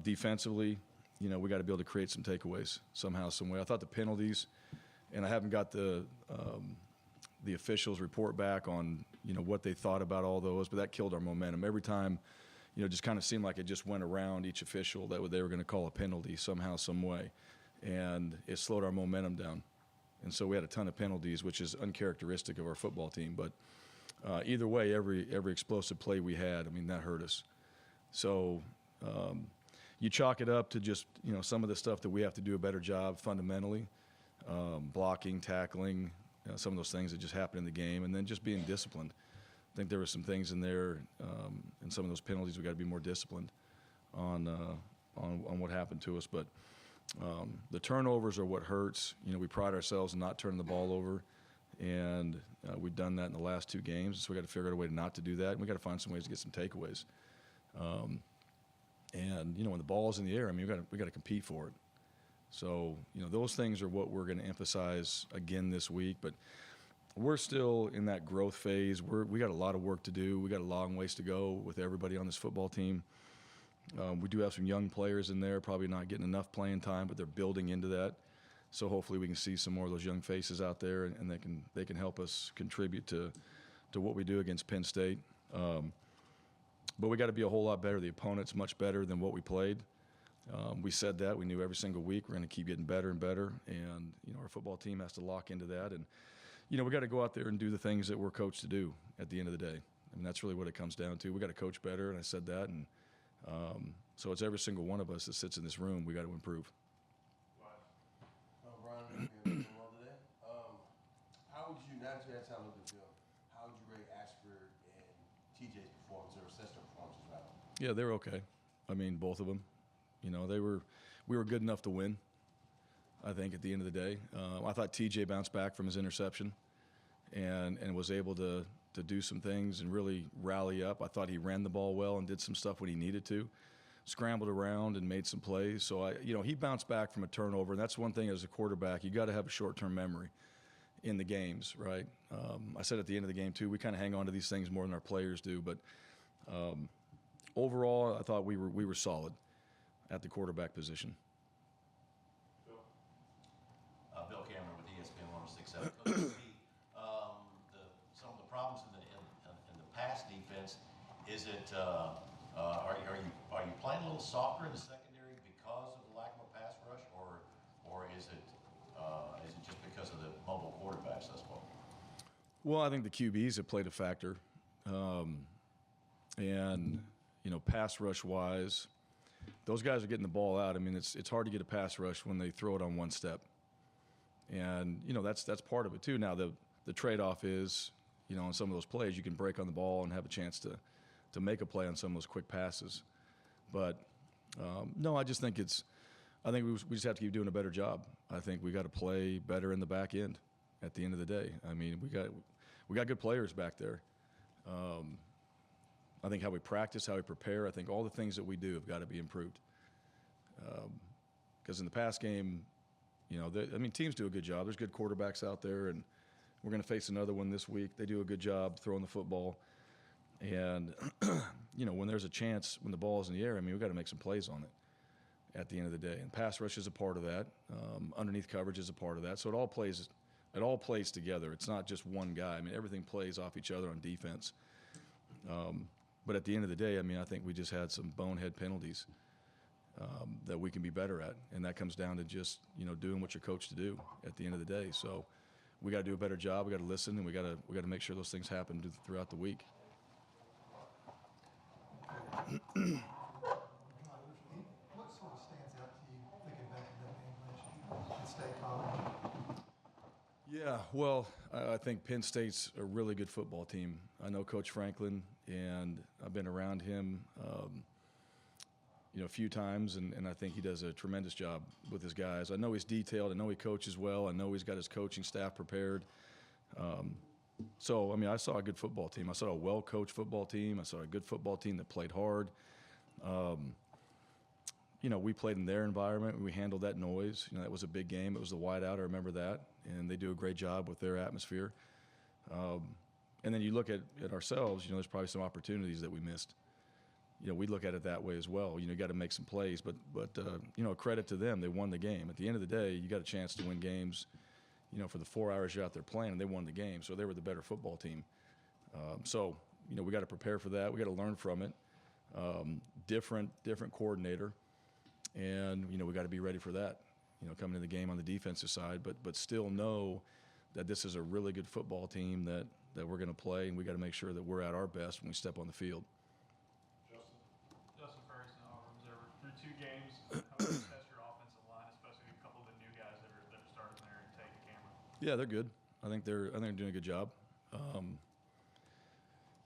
Defensively, we got to be able to create some takeaways somehow, some way. I thought the penalties, and I haven't got the officials' report back on what they thought about all those, but that killed our momentum. Every time, it just kind of seemed like it just went around each official that they were going to call a penalty somehow, some way, and it slowed our momentum down. And so we had a ton of penalties, which is uncharacteristic of our football team. But either way, every explosive play we had, that hurt us. So you chalk it up to just some of the stuff that we have to do a better job fundamentally, blocking, tackling, some of those things that just happen in the game, and then just being disciplined. I think there were some things in there, in some of those penalties we got to be more disciplined on what happened to us. But the turnovers are what hurts. We pride ourselves in not turning the ball over, and we've done that in the last 2 games. So we got to figure out a way not to do that, and we got to find some ways to get some takeaways. And when the ball's in the air, we got to compete for it. So those things are what we're going to emphasize again this week. But we're still in that growth phase. We got a lot of work to do. We got a long ways to go with everybody on this football team. We do have some young players in there, probably not getting enough playing time, but they're building into that. So hopefully we can see some more of those young faces out there, and they can help us contribute to what we do against Penn State. But we got to be a whole lot better. The opponent's much better than what we played. We said that. We knew every single week we're going to keep getting better and better, and our football team has to lock into that. And we got to go out there and do the things that we're coached to do at the end of the day. That's really what it comes down to. We got to coach better, and I said that. And so it's every single one of us that sits in this room. We got to improve. Bryan, today. How would you, now that you had time to look at the film, how would you rate Ashford and TJ's performance, or assess their performances rather? Yeah, they were okay. Both of them. We were good enough to win, I think, at the end of the day. I thought TJ bounced back from his interception and was able to do some things and really rally up. I thought he ran the ball well and did some stuff when he needed to, scrambled around and made some plays. So, he bounced back from a turnover, and that's one thing as a quarterback. You got to have a short-term memory in the games, right? I said at the end of the game, too, we kind of hang on to these things more than our players do. But overall, I thought we were solid at the quarterback position. Bill Cameron with ESPN 106.7. Coach, some of the problems in the pass defense, is it are you playing a little softer in the secondary because of the lack of a pass rush, or is it just because of the mobile quarterbacks thus far? Well, I think the QBs have played a factor, and pass rush wise, those guys are getting the ball out. It's hard to get a pass rush when they throw it on one step. And, that's part of it, too. Now, the trade-off is, on some of those plays, you can break on the ball and have a chance to make a play on some of those quick passes. But, no, I just think we just have to keep doing a better job. I think we got to play better in the back end at the end of the day. We got good players back there. I think how we practice, how we prepare, I think all the things that we do have got to be improved. Because in the pass game, teams do a good job. There's good quarterbacks out there, and we're going to face another one this week. They do a good job throwing the football. And, when there's a chance, when the ball is in the air, we've got to make some plays on it at the end of the day. And pass rush is a part of that. Underneath coverage is a part of that. So it all plays together. It's not just one guy. Everything plays off each other on defense. But at the end of the day, I think we just had some bonehead penalties that we can be better at, and that comes down to just doing what you're coached to do at the end of the day. So we got to do a better job. We got to listen, and we got to make sure those things happen throughout the week. What sort of stands out to you thinking back to that game last year at State College? Yeah, well, I think Penn State's a really good football team. I know Coach Franklin, and I've been around him a few times, and I think he does a tremendous job with his guys. I know he's detailed. I know he coaches well. I know he's got his coaching staff prepared. So, I saw a good football team. I saw a well-coached football team. I saw a good football team that played hard. We played in their environment. We handled that noise. That was a big game. It was the whiteout. I remember that. And they do a great job with their atmosphere. And then you look at ourselves, there's probably some opportunities that we missed. we look at it that way as well. You got to make some plays, but credit to them. They won the game. At the end of the day, you got a chance to win games, for the 4 hours you're out there playing, and they won the game. So they were the better football team. We got to prepare for that. We got to learn from it. Different coordinator, and we got to be ready for that. Coming in the game on the defensive side, but still know that this is a really good football team that we're going to play, and we got to make sure that we're at our best when we step on the field. Justin Ferguson, Auburn, through 2 games. How would you assess your offensive line, especially a couple of the new guys that are starting there and taking the camera? Yeah, they're good. I think they're doing a good job.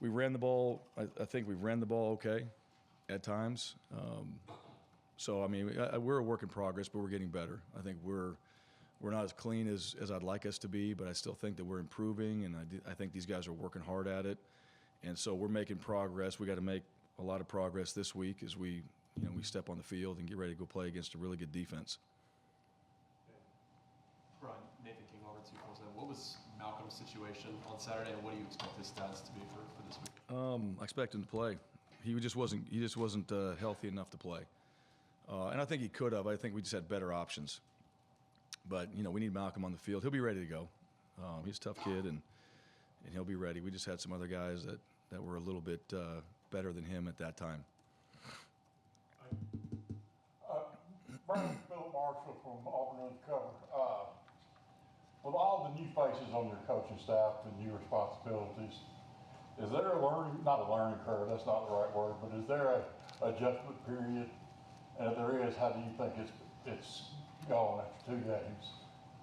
We ran the ball. I think we ran the ball okay at times. We're a work in progress, but we're getting better. I think we're not as clean as I'd like us to be, but I still think that we're improving, and I think these guys are working hard at it. And so we're making progress. We got to make a lot of progress this week as we step on the field and get ready to go play against a really good defense. Bryan, Nathan King, Auburn 247. What was Malcolm's situation on Saturday, and what do you expect his stats to be for this week? I expect him to play. He just wasn't healthy enough to play. And I think he could have. I think we just had better options. But, we need Malcolm on the field. He'll be ready to go. He's a tough kid, and he'll be ready. We just had some other guys that were a little bit better than him at that time. Bryan, Philip Marshall from Auburn Undercover. With all the new faces on your coaching staff and new responsibilities, is there not a learning curve, that's not the right word, but is there an adjustment period? And if there is, how do you think it's going after 2 games?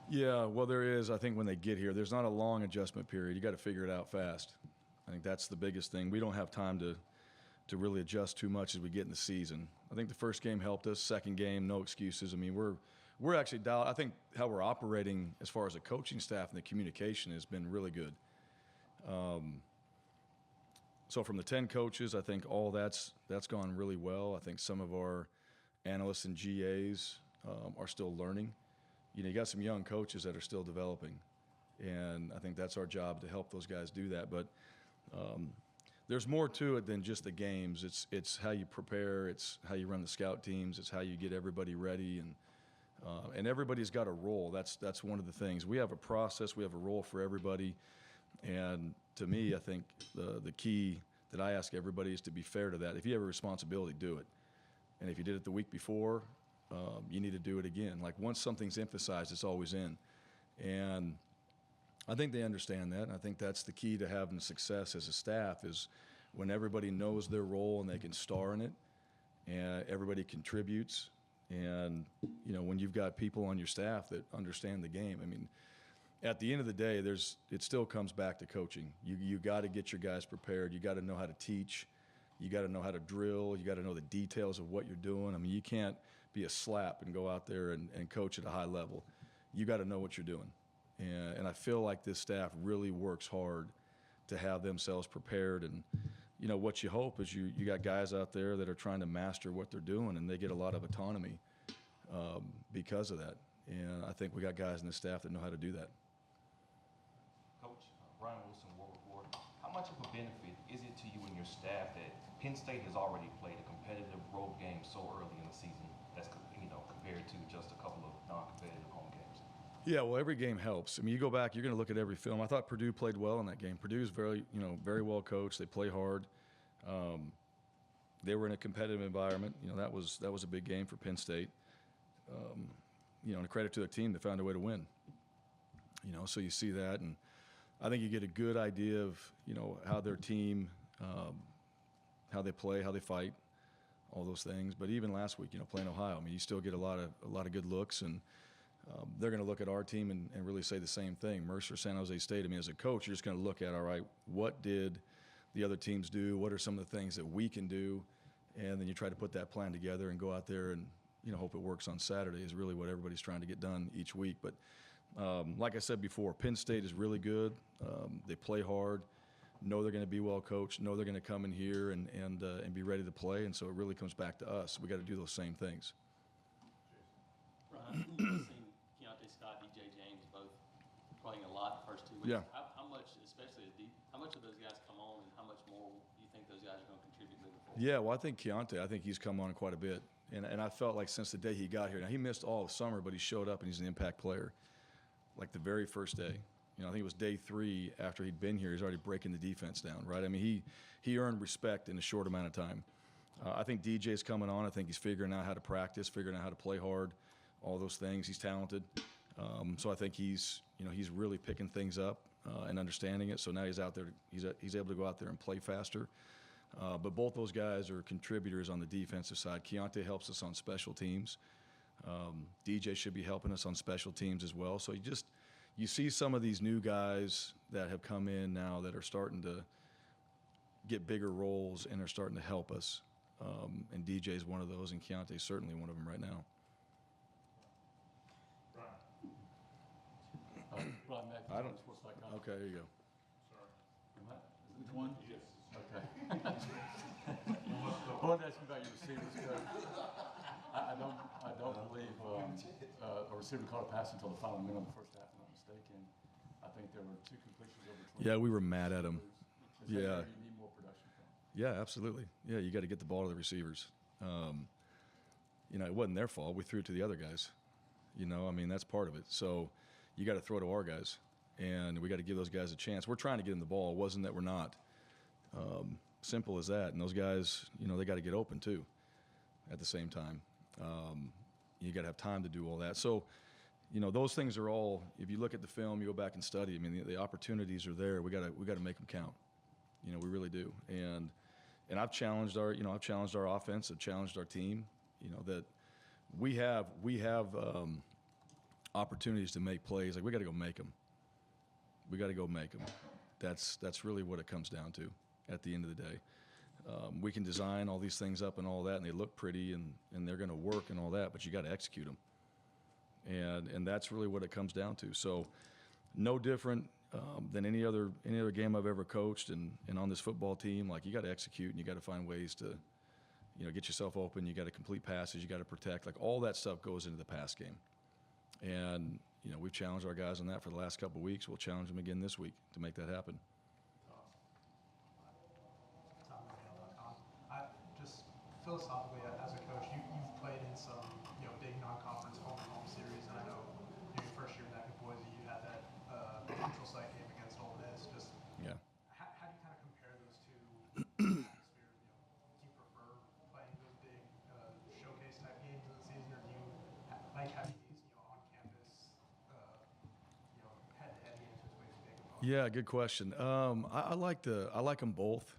Yeah, well, there is. I think when they get here, there's not a long adjustment period. You got to figure it out fast. I think that's the biggest thing. We don't have time to really adjust too much as we get in the season. I think the first game helped us. Second game, no excuses. We're actually dialed. I think how we're operating as far as the coaching staff and the communication has been really good. So from the 10 coaches, I think all that's gone really well. I think some of our analysts and GAs are still learning. You got some young coaches that are still developing, and I think that's our job to help those guys do that. But there's more to it than just the games. It's how you prepare. It's how you run the scout teams. It's how you get everybody ready, and everybody's got a role. That's one of the things. We have a process. We have a role for everybody, and to me, I think the key that I ask everybody is to be fair to that. If you have a responsibility, do it. And if you did it the week before, you need to do it again. Like once something's emphasized, it's always in. And I think they understand that. And I think that's the key to having success as a staff is when everybody knows their role and they can star in it and everybody contributes. And, when you've got people on your staff that understand the game, at the end of the day, it still comes back to coaching. You got to get your guys prepared. You got to know how to teach. You got to know how to drill. You got to know the details of what you're doing. You can't be a slap and go out there and coach at a high level. You got to know what you're doing. And I feel like this staff really works hard to have themselves prepared. And, what you hope is you got guys out there that are trying to master what they're doing, and they get a lot of autonomy because of that. And I think we got guys in the staff that know how to do that. Coach, Ryan Wilson, War Report. How much of a benefit is it to you and your staff that Penn State has already played a competitive road game so early in the season that's compared to just a couple of non-competitive home games? Yeah, well, every game helps. You go back, you're going to look at every film. I thought Purdue played well in that game. Purdue's very well coached. They play hard. They were in a competitive environment. That was a big game for Penn State. And a credit to their team, they found a way to win. So you see that, and I think you get a good idea of how their team, how they play, how they fight, all those things. But even last week, playing Ohio, you still get a lot of good looks, and they're going to look at our team and really say the same thing. Mercer, San Jose State. As a coach, you're just going to look at, all right, what did the other teams do? What are some of the things that we can do? And then you try to put that plan together and go out there and hope it works on Saturday is really what everybody's trying to get done each week. But like I said before, Penn State is really good. They play hard, know they're going to be well coached, know they're going to come in here and be ready to play. And so it really comes back to us. We got to do those same things. Bryan, you've seen Keontae Scott, DJ James both playing a lot the first 2 weeks. Yeah. How much, especially how much of those guys come on, and how much more do you think those guys are going to contribute moving forward? Yeah, well, I think he's come on quite a bit. And I felt like since the day he got here, now he missed all of summer, but he showed up and he's an impact player. Like the very first day. You know, I think it was day 3 after he'd been here, he's already breaking the defense down, right? I mean, he earned respect in a short amount of time. I think DJ's coming on. I think he's figuring out how to practice, figuring out how to play hard, all those things. He's talented. So I think he's really picking things up and understanding it. So now he's out there, he's able to go out there and play faster. But both those guys are contributors on the defensive side. Keontae helps us on special teams. DJ should be helping us on special teams as well. So you see some of these new guys that have come in now that are starting to get bigger roles and are starting to help us. And DJ is one of those, and Keontae is certainly one of them right now. Brian I don't. Okay, there you go. Which one? Yes. Okay. I wanted to ask you about your receivers, Coach. I don't believe a receiver caught a pass until the final minute of the first half, if I'm not mistaken. I think there were 2 completions over 20. Yeah, we were mad at him. Yeah. You need more production from. Yeah, absolutely. Yeah, you got to get the ball to the receivers. You know, it wasn't their fault. We threw it to the other guys. You know, I mean, that's part of it. So you got to throw to our guys, and we got to give those guys a chance. We're trying to get them the ball. It wasn't that we're not. Simple as that. And those guys, you know, they got to get open too at the same time. You got to have time to do all that. So, you know, those things are all, if you look at the film, you go back and study, I mean, the opportunities are there. We got to make them count. You know, we really do. And I've challenged our offense, I've challenged our team, you know, that we have opportunities to make plays. Like, we got to go make them. We got to go make them. That's really what it comes down to at the end of the day. We can design all these things up and all that, and they look pretty, and they're going to work and all that, but you got to execute them. And that's really what it comes down to. So no different than any other game I've ever coached, and on this football team, like, you got to execute, and you got to find ways to, you know, get yourself open. You got to complete passes. You got to protect. Like, all that stuff goes into the pass game. And, you know, we've challenged our guys on that for the last couple of weeks. We'll challenge them again this week to make that happen. Just philosophically, as a coach, you've played in some, you know, big non-conference home series, and I know, you know, your first year back in Boise, you had that neutral site game against Ole Miss. Just Yeah. How do you kind of compare those two atmospheres? You know, do you prefer playing those big showcase type games in the season, or do you like having these, you know, on campus, you know, head-to-head games with big opponents? Yeah, good question. I like them both.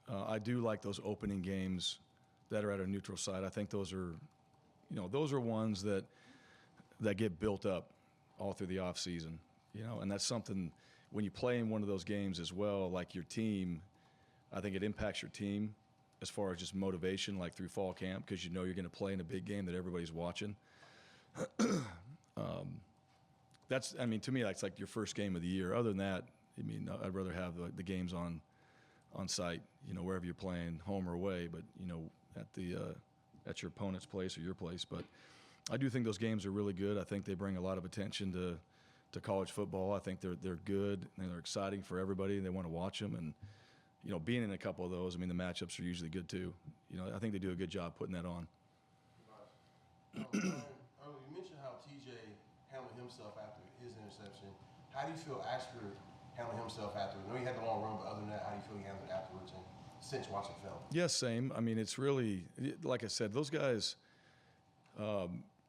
I do like those opening games that are at a neutral site. I think those are ones that get built up all through the off season, you know, and that's something when you play in one of those games as well, like your team, I think it impacts your team as far as just motivation, like through fall camp, because you know you're going to play in a big game that everybody's watching. I mean, to me, that's like your first game of the year. Other than that, I mean, I'd rather have the games on site, you know, wherever you're playing, home or away, but, you know, at your opponent's place or your place. But I do think those games are really good. I think they bring a lot of attention to college football. I think they're good and they're exciting for everybody. They want to watch them, and, you know, being in a couple of those, I mean, the matchups are usually good too. You know, I think they do a good job putting that on. You mentioned how TJ handled himself after his interception. How do you feel Ashford handled himself after? I know he had the long run, but other than that, how do you feel he handled it afterwards and since watching film? Yeah, same. I mean, it's really, like I said, those guys,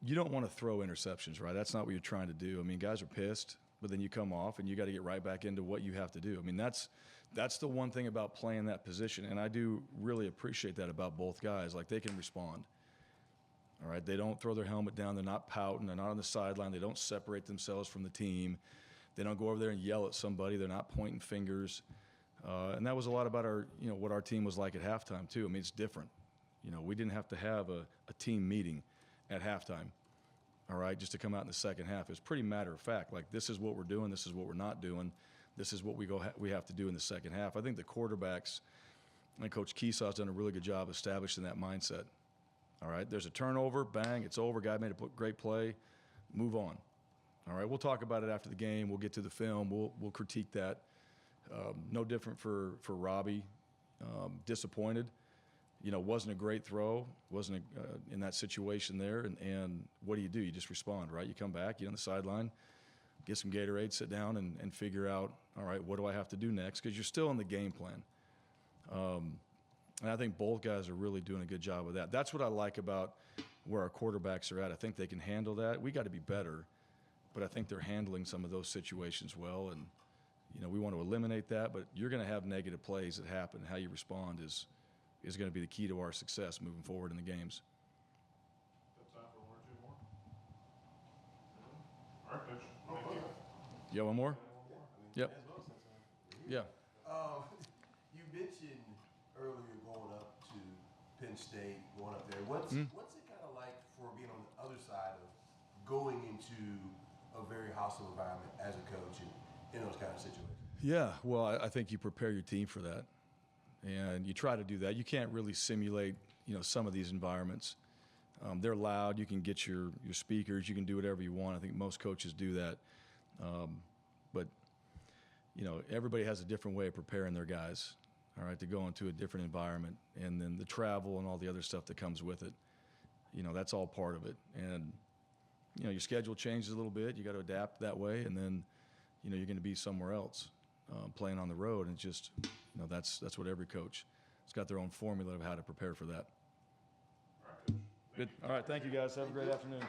you don't want to throw interceptions, right? That's not what you're trying to do. I mean, guys are pissed, but then you come off and you got to get right back into what you have to do. I mean, that's the one thing about playing that position, and I do really appreciate that about both guys. Like, they can respond. All right, they don't throw their helmet down. They're not pouting. They're not on the sideline. They don't separate themselves from the team. They don't go over there and yell at somebody. They're not pointing fingers. And that was a lot about what our team was like at halftime too. I mean, it's different. You know, we didn't have to have a team meeting at halftime, all right, just to come out in the second half. It was pretty matter of fact. Like, this is what we're doing. This is what we're not doing. This is what we have to do in the second half. I think the quarterbacks and Coach Keesaw's done a really good job establishing that mindset. All right, there's a turnover, bang, it's over. Guy made a great play, move on. All right, we'll talk about it after the game. We'll get to the film. We'll critique that. No different for Robbie. Disappointed, wasn't a great throw, wasn't in that situation there. And what do? You just respond, right? You come back, you on the sideline, get some Gatorade, sit down, and figure out, all right, what do I have to do next? Because you're still in the game plan. And I think both guys are really doing a good job of that. That's what I like about where our quarterbacks are at. I think they can handle that. We got to be better, but I think they're handling some of those situations well. And, we want to eliminate that, but you're going to have negative plays that happen. How you respond is going to be the key to our success moving forward in the games. Got time for one or two more? All right, Coach. Thank you. Yeah, one more? Yep. As well, since we're Yeah. here. You mentioned earlier going up to Penn State, going up there. What's it kind of like for being on the other side of going into a very hostile environment as a coach and in those kind of situations? Yeah, well, I think you prepare your team for that, and you try to do that. You can't really simulate, some of these environments. They're loud. You can get your speakers. You can do whatever you want. I think most coaches do that. But, everybody has a different way of preparing their guys, all right, to go into a different environment. And then the travel and all the other stuff that comes with it, that's all part of it. And, your schedule changes a little bit. You got to adapt that way. And then, you're going to be somewhere else playing on the road. And just, that's what every coach has got their own formula of how to prepare for that. All right, Coach. Good. All right. Thank you, guys. Have a great afternoon.